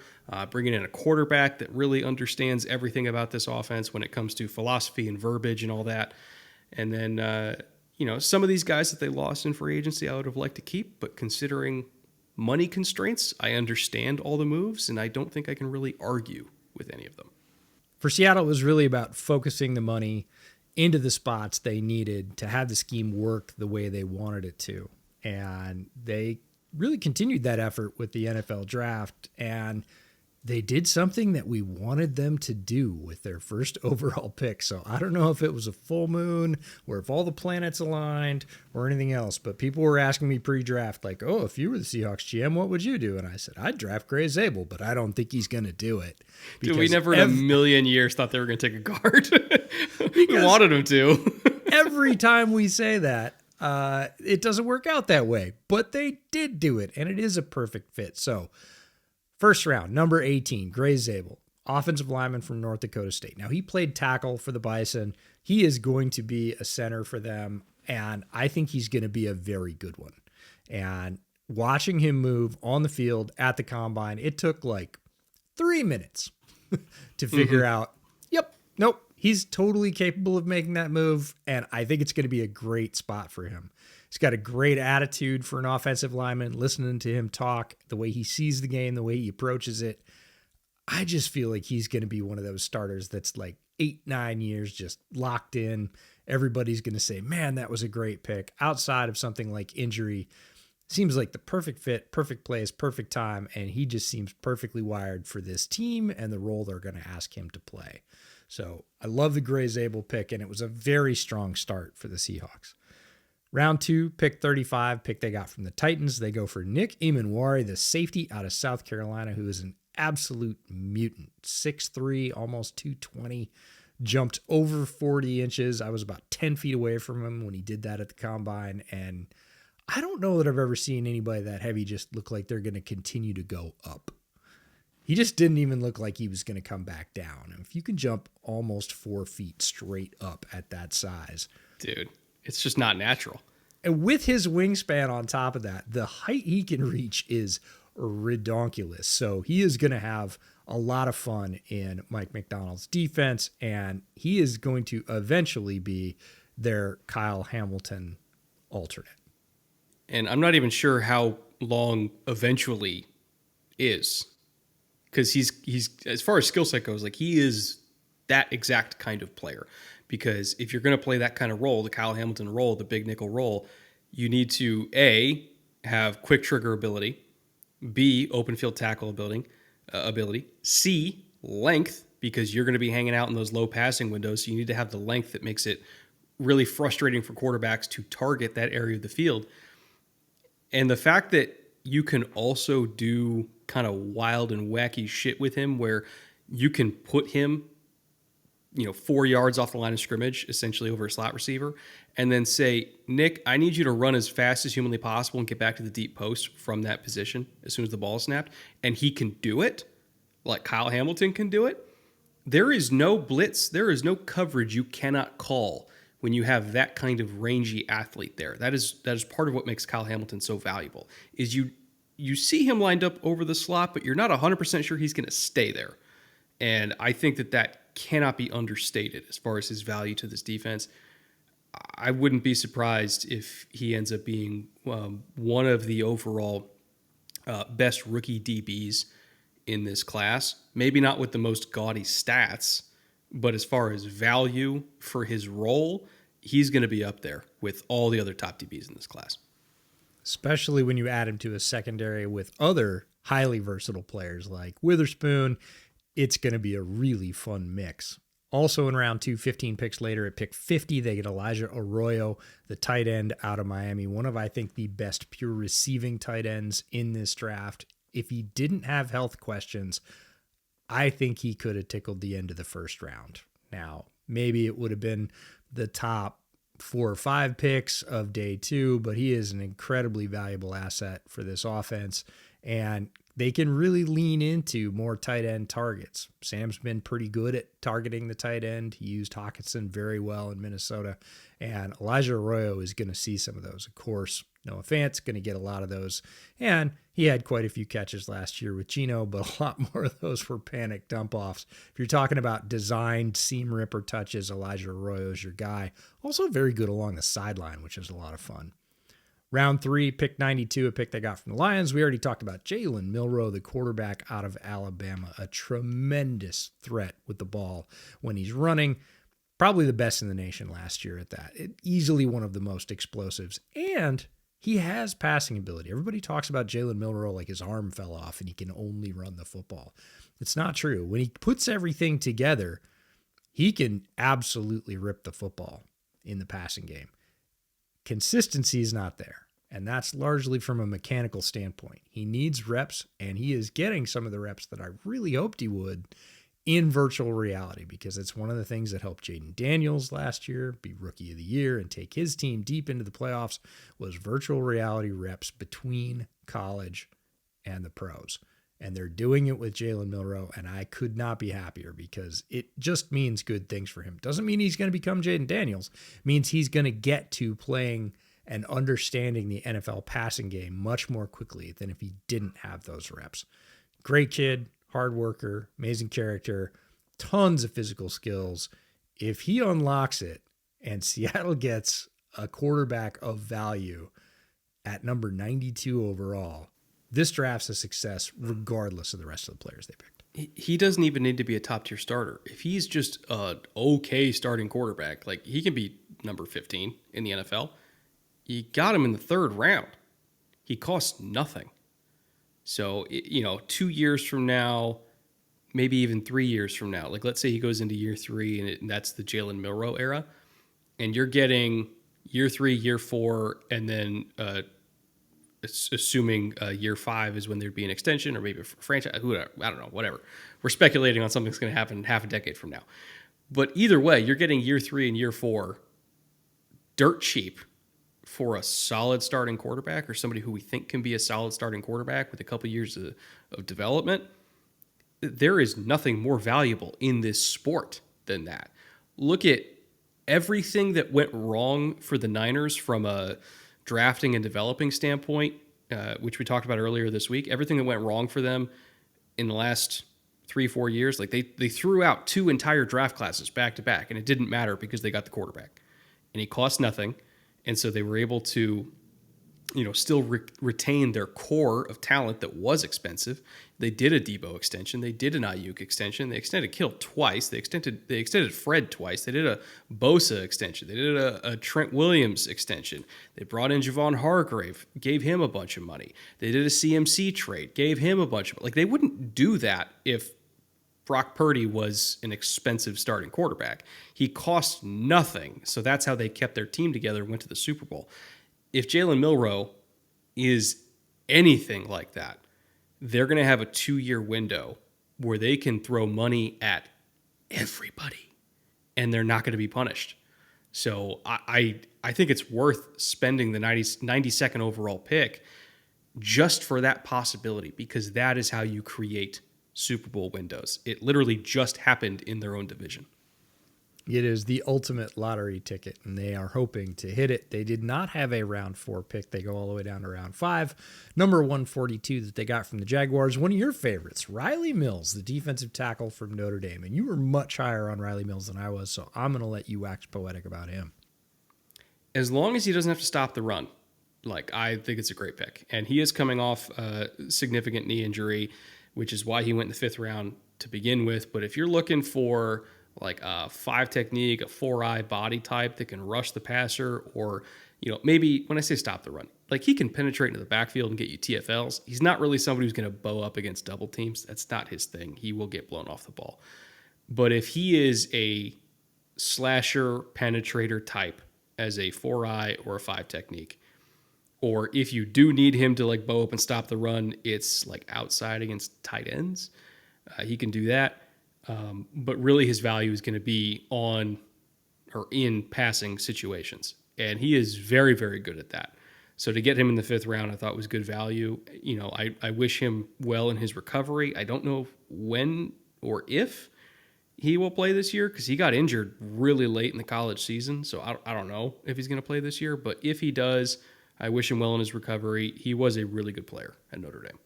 bringing in a quarterback that really understands everything about this offense when it comes to philosophy and verbiage and all that. And then, some of these guys that they lost in free agency I would have liked to keep, but considering money constraints, I understand all the moves, and I don't think I can really argue with any of them. For Seattle, it was really about focusing the money into the spots they needed to have the scheme work the way they wanted it to. And they really continued that effort with the NFL draft, and they did something that we wanted them to do with their first overall pick. So I don't know if it was a full moon or if all the planets aligned or anything else, but people were asking me pre-draft, like, oh, if you were the Seahawks GM, what would you do? And I said, I'd draft Gray Zabel, but I don't think he's going to do it. Dude, we never in a million years thought they were going to take a guard. We wanted him to. Every time we say that, it doesn't work out that way, but they did do it, and it is a perfect fit. So first round, number 18, Gray Zabel, offensive lineman from North Dakota State. Now, he played tackle for the Bison. He is going to be a center for them, and I think he's going to be a very good one. And watching him move on the field at the combine, it took like 3 minutes to figure out, yep, nope, he's totally capable of making that move. And I think it's going to be a great spot for him. He's got a great attitude for an offensive lineman. Listening to him talk, the way he sees the game, the way he approaches it, I just feel like he's going to be one of those starters that's like 8-9 years just locked in. Everybody's going to say, man, that was a great pick. Outside of something like injury, seems like the perfect fit, perfect place, perfect time, and he just seems perfectly wired for this team and the role they're going to ask him to play. So I love the Gray Zabel pick, and it was a very strong start for the Seahawks. Round 2, pick 35, pick they got from the Titans. They go for Nick Emanwari, the safety out of South Carolina, who is an absolute mutant. 6'3", almost 220, jumped over 40 inches. I was about 10 feet away from him when he did that at the combine, and I don't know that I've ever seen anybody that heavy just look like they're going to continue to go up. He just didn't even look like he was going to come back down. And if you can jump almost 4 feet straight up at that size, dude, it's just not natural. And with his wingspan on top of that, the height he can reach is redonkulous. So he is going to have a lot of fun in Mike McDonald's defense, and he is going to eventually be their Kyle Hamilton alternate. And I'm not even sure how long eventually is, because he's as far as skill set goes, like he is that exact kind of player. Because if you're going to play that kind of role, the Kyle Hamilton role, the big nickel role, you need to A, have quick trigger ability, B, open field tackle ability, C, length, because you're going to be hanging out in those low passing windows, so you need to have the length that makes it really frustrating for quarterbacks to target that area of the field. And the fact that you can also do kind of wild and wacky shit with him, where you can put him 4 yards off the line of scrimmage, essentially over a slot receiver, and then say, Nick, I need you to run as fast as humanly possible and get back to the deep post from that position as soon as the ball is snapped. And he can do it like Kyle Hamilton can do it. There is no blitz. There is no coverage you cannot call when you have that kind of rangy athlete there. That is part of what makes Kyle Hamilton so valuable, is you see him lined up over the slot, but you're not 100% sure he's going to stay there. And I think that cannot be understated as far as his value to this defense. I wouldn't be surprised if he ends up being one of the overall best rookie DBs in this class. Maybe not with the most gaudy stats, but as far as value for his role, he's going to be up there with all the other top DBs in this class. Especially when you add him to a secondary with other highly versatile players like Witherspoon. It's going to be a really fun mix. Also in round 2, 15 picks later, at pick 50, they get Elijah Arroyo, the tight end out of Miami. One of, I think, the best pure receiving tight ends in this draft. If he didn't have health questions, I think he could have tickled the end of the first round. Now, maybe it would have been the top 4 or 5 picks of day 2, but he is an incredibly valuable asset for this offense, and they can really lean into more tight end targets. Sam's been pretty good at targeting the tight end. He used Hawkinson very well in Minnesota, and Elijah Arroyo is going to see some of those. Of course, Noah Fant's going to get a lot of those, and he had quite a few catches last year with Geno, but a lot more of those were panic dump-offs. If you're talking about designed seam ripper touches, Elijah Arroyo is your guy. Also very good along the sideline, which is a lot of fun. Round 3, pick 92, a pick they got from the Lions. We already talked about Jalen Milroe, the quarterback out of Alabama, a tremendous threat with the ball when he's running. Probably the best in the nation last year at that. Easily one of the most explosives. And he has passing ability. Everybody talks about Jalen Milroe like his arm fell off and he can only run the football. It's not true. When he puts everything together, he can absolutely rip the football in the passing game. Consistency is not there. And that's largely from a mechanical standpoint. He needs reps, and he is getting some of the reps that I really hoped he would in virtual reality, because it's one of the things that helped Jaden Daniels last year be Rookie of the Year and take his team deep into the playoffs, was virtual reality reps between college and the pros. And they're doing it with Jalen Milroe, and I could not be happier, because it just means good things for him. Doesn't mean he's going to become Jaden Daniels. It means he's going to get to playing and understanding the NFL passing game much more quickly than if he didn't have those reps. Great kid, hard worker, amazing character, tons of physical skills. If he unlocks it and Seattle gets a quarterback of value at number 92 overall, this draft's a success regardless of the rest of the players they picked. He doesn't even need to be a top-tier starter. If he's just an okay starting quarterback, like he can be number 15 in the NFL. You got him in the third round. He costs nothing. So, 2 years from now, maybe even 3 years from now, like let's say he goes into year 3 and that's the Jalen Milroe era, and you're getting year 3, year 4, and then assuming year 5 is when there'd be an extension or maybe a franchise, I don't know, whatever. We're speculating on something that's going to happen half a decade from now. But either way, you're getting year 3 and year 4 dirt cheap for a solid starting quarterback or somebody who we think can be a solid starting quarterback with a couple years of development. There is nothing more valuable in this sport than that. Look at everything that went wrong for the Niners from a drafting and developing standpoint, which we talked about earlier this week. Everything that went wrong for them in the last 3-4 years, like they threw out 2 entire draft classes back to back, and it didn't matter because they got the quarterback, and he cost nothing, and so they were able to, still retain their core of talent that was expensive. They did a Debo extension, they did an Ayuk extension, they extended Kittle twice, they extended Fred twice, they did a Bosa extension, they did a Trent Williams extension, they brought in Javon Hargrave, gave him a bunch of money, they did a CMC trade, gave him a bunch of money. Like they wouldn't do that if Brock Purdy was an expensive starting quarterback. He cost nothing, so that's how they kept their team together and went to the Super Bowl. If Jalen Milroe is anything like that, they're going to have a 2-year window where they can throw money at everybody, and they're not going to be punished. So I think it's worth spending the 92nd overall pick just for that possibility, because that is how you create Super Bowl windows. It literally just happened in their own division. It is the ultimate lottery ticket, and they are hoping to hit it. They did not have a round 4 pick. They go all the way down to round 5. Number 142 that they got from the Jaguars. One of your favorites, Riley Mills, the defensive tackle from Notre Dame. And you were much higher on Riley Mills than I was, so I'm going to let you wax poetic about him. As long as he doesn't have to stop the run, I think it's a great pick. And he is coming off a significant knee injury, which is why he went in the 5th round to begin with. But if you're looking for a 5 technique, a 4-eye body type that can rush the passer, or, maybe when I say stop the run, he can penetrate into the backfield and get you TFLs. He's not really somebody who's going to bow up against double teams. That's not his thing. He will get blown off the ball. But if he is a slasher penetrator type as a 4-eye or a 5 technique, or if you do need him to bow up and stop the run, it's outside against tight ends, he can do that. But really his value is going to be on or in passing situations. And he is very, very good at that. So to get him in the 5th round, I thought was good value. I wish him well in his recovery. I don't know when or if he will play this year, because he got injured really late in the college season. So I don't know if he's going to play this year. But if he does, I wish him well in his recovery. He was a really good player at Notre Dame.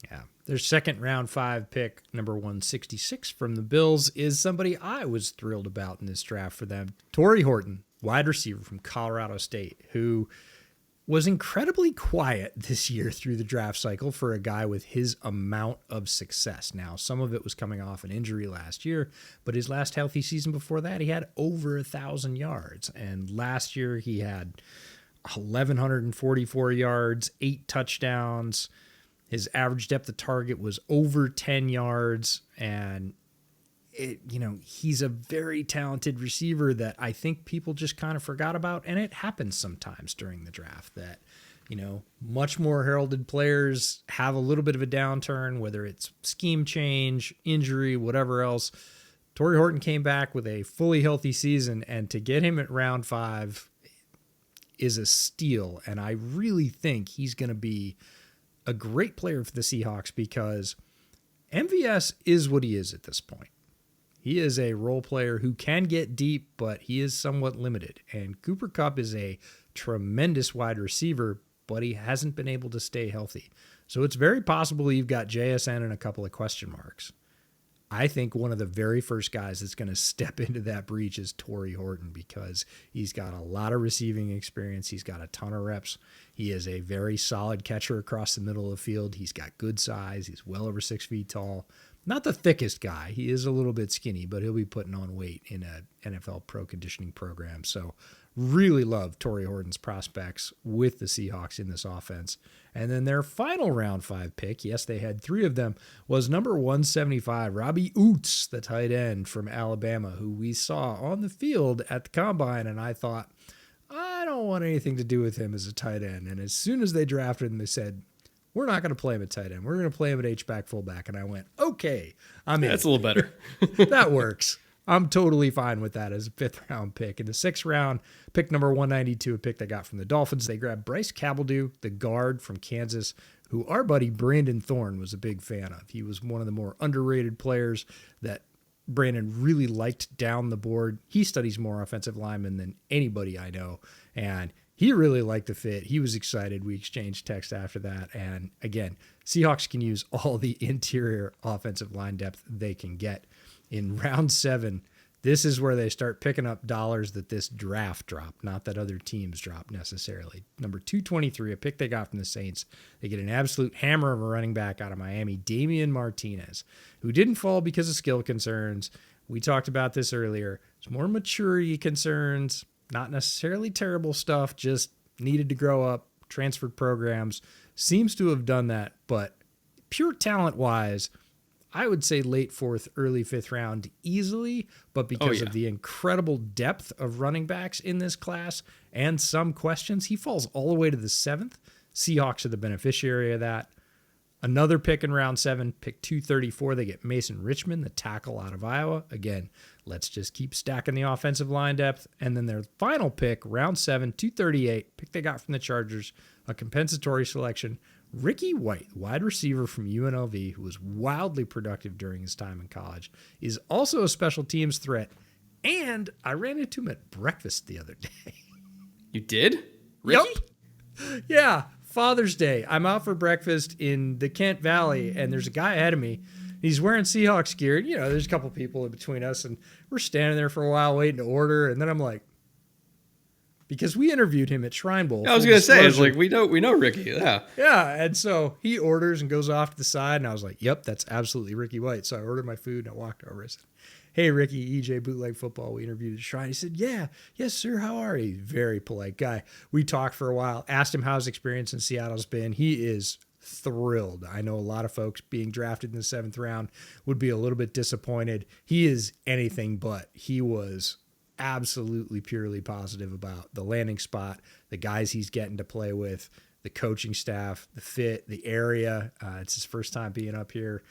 Yeah. Their 2nd round 5 pick, number 166 from the Bills, is somebody I was thrilled about in this draft for them. Torrey Horton, wide receiver from Colorado State, who was incredibly quiet this year through the draft cycle for a guy with his amount of success. Now, some of it was coming off an injury last year, but his last healthy season before that, he had over 1,000 yards. And last year he had 1,144 yards, 8 touchdowns. His average depth of target was over 10 yards, and he's a very talented receiver that I think people just kind of forgot about, and it happens sometimes during the draft that, much more heralded players have a little bit of a downturn, whether it's scheme change, injury, whatever else. Torrey Horton came back with a fully healthy season, and to get him at round 5 is a steal, and I really think he's going to be a great player for the Seahawks, because MVS is what he is at this point. He is a role player who can get deep, but he is somewhat limited. And Cooper Kupp is a tremendous wide receiver, but he hasn't been able to stay healthy. So it's very possible you've got JSN and a couple of question marks. I think one of the very first guys that's going to step into that breach is Torrey Horton, because he's got a lot of receiving experience. He's got a ton of reps. He is a very solid catcher across the middle of the field. He's got good size. He's well over 6 feet tall. Not the thickest guy. He is a little bit skinny, but he'll be putting on weight in an NFL pro conditioning program. So really love Torrey Horton's prospects with the Seahawks in this offense. And then their final round 5 pick, yes, they had 3 of them, was number 175, Robbie Oots, the tight end from Alabama, who we saw on the field at the Combine. And I thought, I don't want anything to do with him as a tight end. And as soon as they drafted him, they said, we're not going to play him at tight end. We're going to play him at H-back fullback. And I went, okay, I'm in. That's a little better. That works. I'm totally fine with that as a 5th round pick. In the 6th round, pick number 192, a pick they got from the Dolphins. They grabbed Bryce Cabeldue, the guard from Kansas, who our buddy Brandon Thorne was a big fan of. He was one of the more underrated players that Brandon really liked down the board. He studies more offensive linemen than anybody I know, and he really liked the fit. He was excited. We exchanged text after that. And again, Seahawks can use all the interior offensive line depth they can get. In round 7, this is where they start picking up dollars that this draft dropped, not that other teams drop necessarily. Number 223, a pick they got from the Saints. They get an absolute hammer of a running back out of Miami, Damian Martinez, who didn't fall because of skill concerns. We talked about this earlier. It's more maturity concerns, not necessarily terrible stuff, just needed to grow up, transferred programs. Seems to have done that, but pure talent-wise, I would say late 4th, early 5th round easily, but because of the incredible depth of running backs in this class and some questions, he falls all the way to the 7th. Seahawks are the beneficiary of that. Another pick in round 7, pick 234, they get Mason Richmond, the tackle out of Iowa. Again, let's just keep stacking the offensive line depth. And then their final pick, round 7, 238, pick they got from the Chargers, a compensatory selection, Ricky White, wide receiver from UNLV, who was wildly productive during his time in college, is also a special teams threat. And I ran into him at breakfast the other day. You did? Ricky? Yep. Yeah, Father's Day. I'm out for breakfast in the Kent Valley, and there's a guy ahead of me. He's wearing Seahawks gear. You know, there's a couple people in between us, and we're standing there for a while waiting to order. And then I'm like, because we interviewed him at Shrine Bowl. I was going to say, it's like, we know Ricky. Yeah. Yeah. And so he orders and goes off to the side. And I was like, yep, that's absolutely Ricky White. So I ordered my food and I walked over. I said, hey, Ricky, EJ Bootleg Football. We interviewed at Shrine. He said, yeah, yes, sir. How are you? Very polite guy. We talked for a while, asked him how his experience in Seattle's been. He is thrilled. I know a lot of folks being drafted in the 7th round would be a little bit disappointed. He is anything but. He was absolutely purely positive about the landing spot, the guys he's getting to play with, the coaching staff, the fit, the area. It's his first time being up here.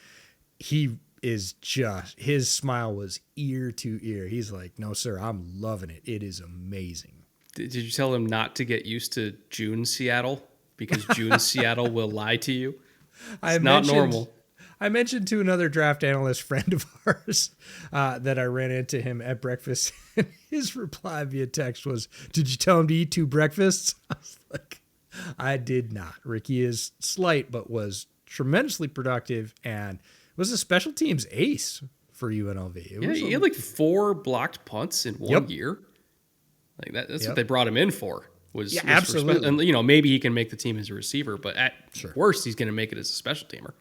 He is just, his smile was ear to ear. He's like, no, sir, I'm loving it. It is amazing. Did you tell him not to get used to June Seattle? Because June Seattle will lie to you. It's not normal. I mentioned to another draft analyst friend of ours that I ran into him at breakfast. And his reply via text was, did you tell him to eat 2 breakfasts? I was like, I did not. Ricky is slight, but was tremendously productive and was a special teams ace for UNLV. He had like 4 blocked punts in 1 year. Like that's what they brought him in for. Was absolutely. And you know, maybe he can make the team as a receiver, but at worst, he's going to make it as a special teamer.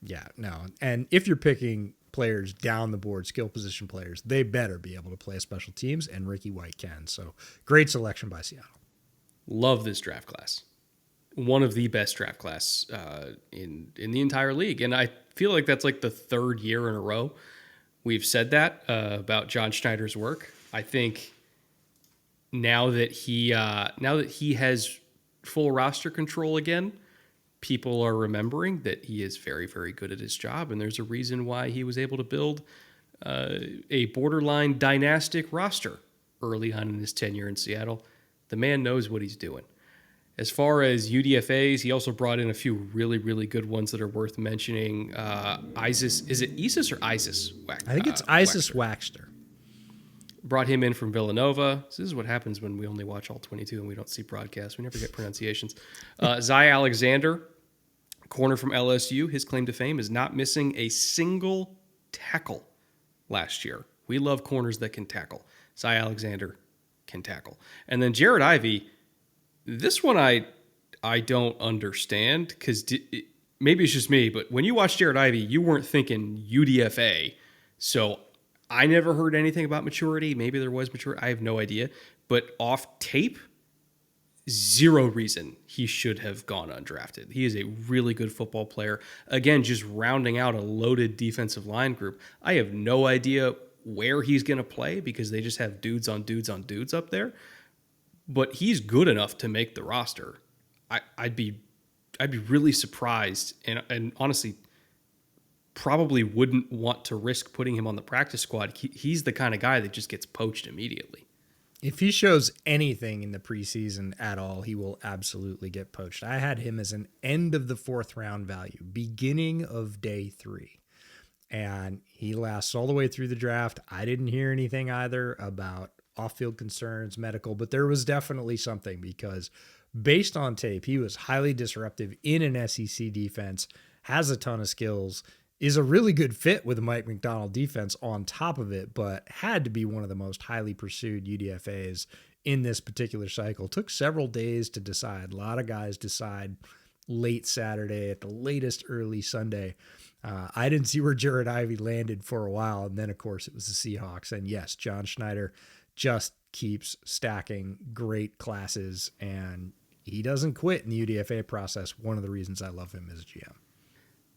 Yeah, no. And if you're picking players down the board, skill position players, they better be able to play special teams, and Ricky White can. So great selection by Seattle. Love this draft class. One of the best draft class in the entire league. And I feel like that's like the 3rd year in a row we've said that about John Schneider's work. I think now that he has full roster control again, people are remembering that he is very, very good at his job, and there's a reason why he was able to build a borderline dynastic roster early on in his tenure in Seattle. The man knows what he's doing. As far as UDFAs, he also brought in a few really, really good ones that are worth mentioning. Isis, is it Isis or Isis? I think it's Isis Waxter. brought him in from Villanova. This is what happens when we only watch all 22 and we don't see broadcasts. We never get pronunciations. Zy Alexander, corner from LSU. His claim to fame is not missing a single tackle last year. We love corners that can tackle. Zy Alexander can tackle. And then Jared Ivey, this one I don't understand, because maybe it's just me, but when you watch Jared Ivey, you weren't thinking UDFA. So I never heard anything about maturity. Maybe there was maturity. I have no idea. But off tape, zero reason he should have gone undrafted. He is a really good football player. Again, just rounding out a loaded defensive line group. I have no idea where he's going to play because they just have dudes on dudes on dudes up there. But he's good enough to make the roster. I'd be really surprised, and honestly, probably wouldn't want to risk putting him on the practice squad. He's the kind of guy that just gets poached immediately. If he shows anything in the preseason at all, he will absolutely get poached. I had him as an end of the 4th round value, beginning of day 3. And he lasts all the way through the draft. I didn't hear anything either about off-field concerns, medical, but there was definitely something, because based on tape, he was highly disruptive in an SEC defense, has a ton of skills, is a really good fit with the Mike McDonald defense on top of it, but had to be one of the most highly pursued UDFAs in this particular cycle. Took several days to decide. A lot of guys decide late Saturday, at the latest early Sunday. I didn't see where Jared Ivey landed for a while, and then, of course, it was the Seahawks. And yes, John Schneider just keeps stacking great classes, and he doesn't quit in the UDFA process. One of the reasons I love him as a GM.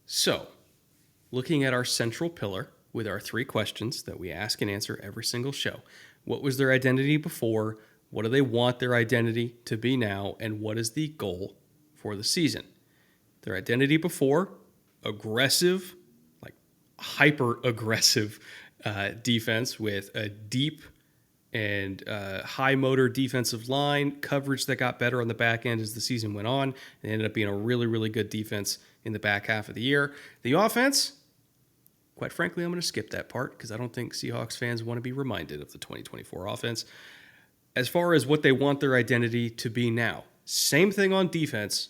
So, looking at our central pillar with our 3 questions that we ask and answer every single show. What was their identity before? What do they want their identity to be now? And what is the goal for the season? Their identity before, aggressive, like hyper-aggressive defense with a deep and high motor defensive line, coverage that got better on the back end as the season went on, and ended up being a really, really good defense in the back half of the year. The offense, quite frankly, I'm going to skip that part because I don't think Seahawks fans want to be reminded of the 2024 offense. As far as what they want their identity to be now, same thing on defense,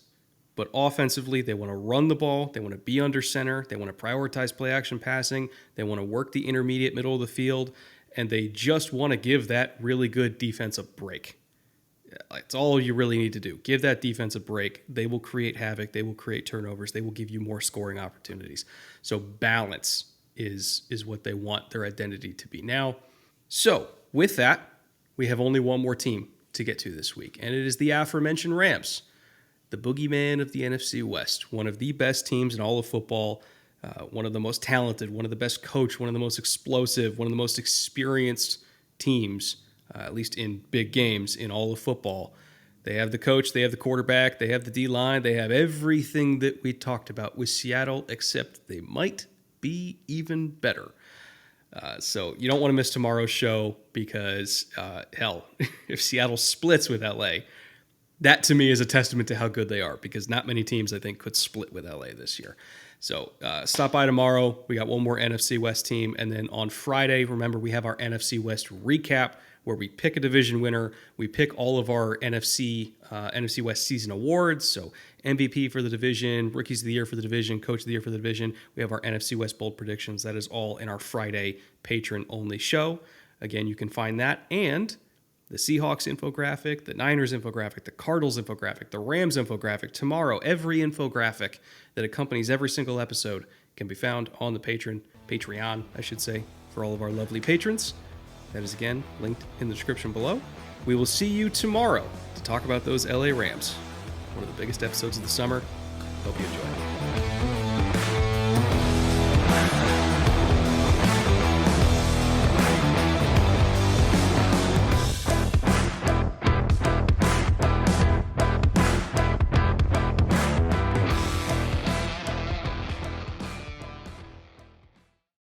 but offensively, they want to run the ball, they want to be under center, they want to prioritize play-action passing, they want to work the intermediate middle of the field, and they just want to give that really good defense a break. It's all you really need to do. Give that defense a break. They will create havoc. They will create turnovers. They will give you more scoring opportunities. So balance is what they want their identity to be now. So with that, we have only one more team to get to this week, and it is the aforementioned Rams, the boogeyman of the NFC West, one of the best teams in all of football, one of the most talented, one of the best coached, one of the most explosive, one of the most experienced teams, at least in big games in all of football. They have the coach, they have the quarterback, they have the D-line, they have everything that we talked about with Seattle, except they might be even better. So you don't want to miss tomorrow's show because, hell, if Seattle splits with LA, that to me is a testament to how good they are, because not many teams, I think, could split with LA this year. So stop by tomorrow. We got one more NFC West team. And then on Friday, remember, we have our NFC West recap where we pick a division winner. We pick all of our NFC West season awards. So MVP for the division, Rookies of the Year for the division, Coach of the Year for the division. We have our NFC West bold predictions. That is all in our Friday patron-only show. Again, you can find that and the Seahawks infographic, the Niners infographic, the Cardinals infographic, the Rams infographic. Tomorrow, every infographic that accompanies every single episode can be found on the Patreon, I should say, for all of our lovely patrons. That is, again, linked in the description below. We will see you tomorrow to talk about those LA Rams. One of the biggest episodes of the summer. Hope you enjoy it.